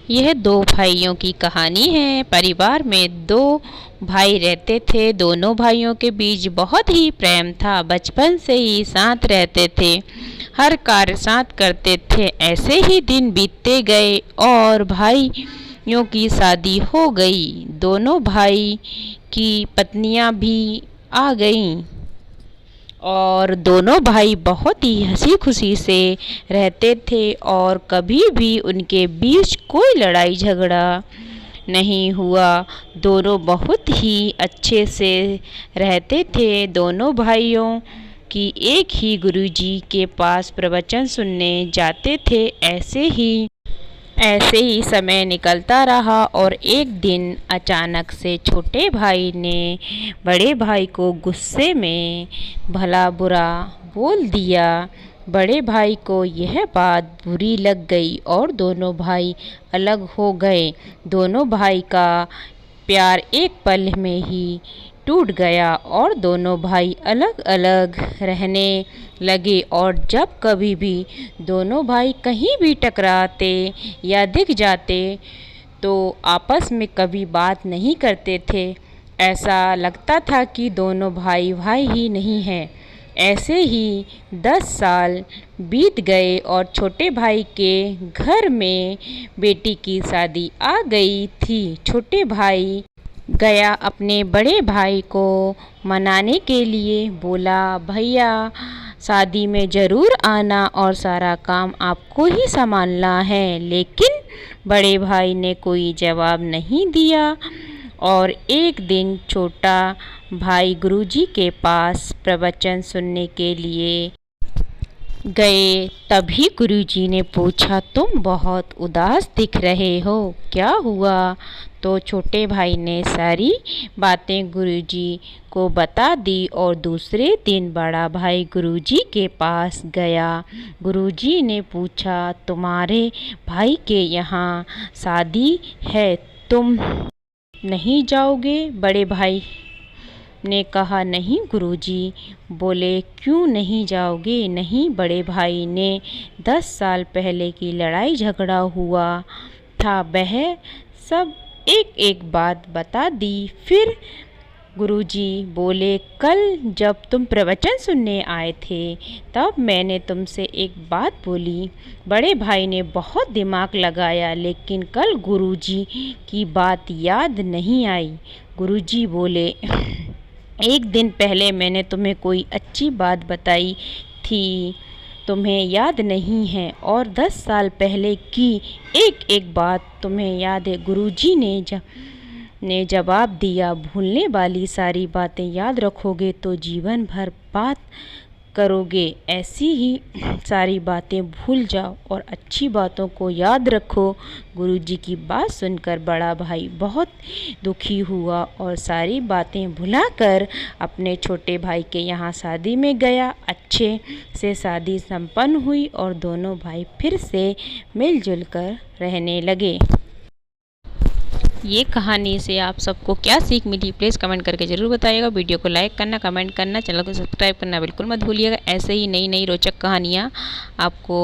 यह दो भाइयों की कहानी है। परिवार में दो भाई रहते थे। दोनों भाइयों के बीच बहुत ही प्रेम था। बचपन से ही साथ रहते थे, हर कार्य साथ करते थे। ऐसे ही दिन बीतते गए और भाइयों की शादी हो गई। दोनों भाई की पत्नियां भी आ गईं और दोनों भाई बहुत ही हंसी खुशी से रहते थे और कभी भी उनके बीच कोई लड़ाई झगड़ा नहीं हुआ। दोनों बहुत ही अच्छे से रहते थे। दोनों भाइयों की एक ही गुरुजी के पास प्रवचन सुनने जाते थे। ऐसे ही समय निकलता रहा और एक दिन अचानक से छोटे भाई ने बड़े भाई को गुस्से में भला बुरा बोल दिया। बड़े भाई को यह बात बुरी लग गई और दोनों भाई अलग हो गए। दोनों भाई का प्यार एक पल में ही टूट गया और दोनों भाई अलग अलग रहने लगे। और जब कभी भी दोनों भाई कहीं भी टकराते या दिख जाते तो आपस में कभी बात नहीं करते थे। ऐसा लगता था कि दोनों भाई भाई ही नहीं हैं। ऐसे ही 10 साल बीत गए और छोटे भाई के घर में बेटी की शादी आ गई थी। छोटे भाई गया अपने बड़े भाई को मनाने के लिए। बोला, भैया शादी में ज़रूर आना और सारा काम आपको ही संभालना है। लेकिन बड़े भाई ने कोई जवाब नहीं दिया और एक दिन छोटा भाई गुरुजी के पास प्रवचन सुनने के लिए गए। तभी गुरुजी ने पूछा, तुम बहुत उदास दिख रहे हो, क्या हुआ? तो छोटे भाई ने सारी बातें गुरुजी को बता दी और दूसरे दिन बड़ा भाई गुरुजी के पास गया। गुरुजी ने पूछा, तुम्हारे भाई के यहाँ शादी है, तुम नहीं जाओगे? बड़े भाई ने कहा, नहीं गुरुजी। बोले, क्यों नहीं जाओगे? नहीं, बड़े भाई ने 10 साल पहले की लड़ाई झगड़ा हुआ था, वह सब एक एक बात बता दी। फिर गुरुजी बोले, कल जब तुम प्रवचन सुनने आए थे तब मैंने तुमसे एक बात बोली। बड़े भाई ने बहुत दिमाग लगाया लेकिन कल गुरुजी की बात याद नहीं आई। गुरुजी बोले, एक दिन पहले मैंने तुम्हें कोई अच्छी बात बताई थी, तुम्हें याद नहीं है? और 10 साल पहले की एक एक बात तुम्हें याद है? गुरुजी ने जवाब दिया, भूलने वाली सारी बातें याद रखोगे तो जीवन भर बात करोगे। ऐसी ही सारी बातें भूल जाओ और अच्छी बातों को याद रखो। गुरुजी की बात सुनकर बड़ा भाई बहुत दुखी हुआ और सारी बातें भुलाकर अपने छोटे भाई के यहाँ शादी में गया। अच्छे से शादी संपन्न हुई और दोनों भाई फिर से मिलजुल कर रहने लगे। ये कहानी से आप सबको क्या सीख मिली, प्लीज़ कमेंट करके ज़रूर बताइएगा। वीडियो को लाइक करना, कमेंट करना, चैनल को सब्सक्राइब करना बिल्कुल मत भूलिएगा। ऐसे ही नई नई रोचक कहानियाँ आपको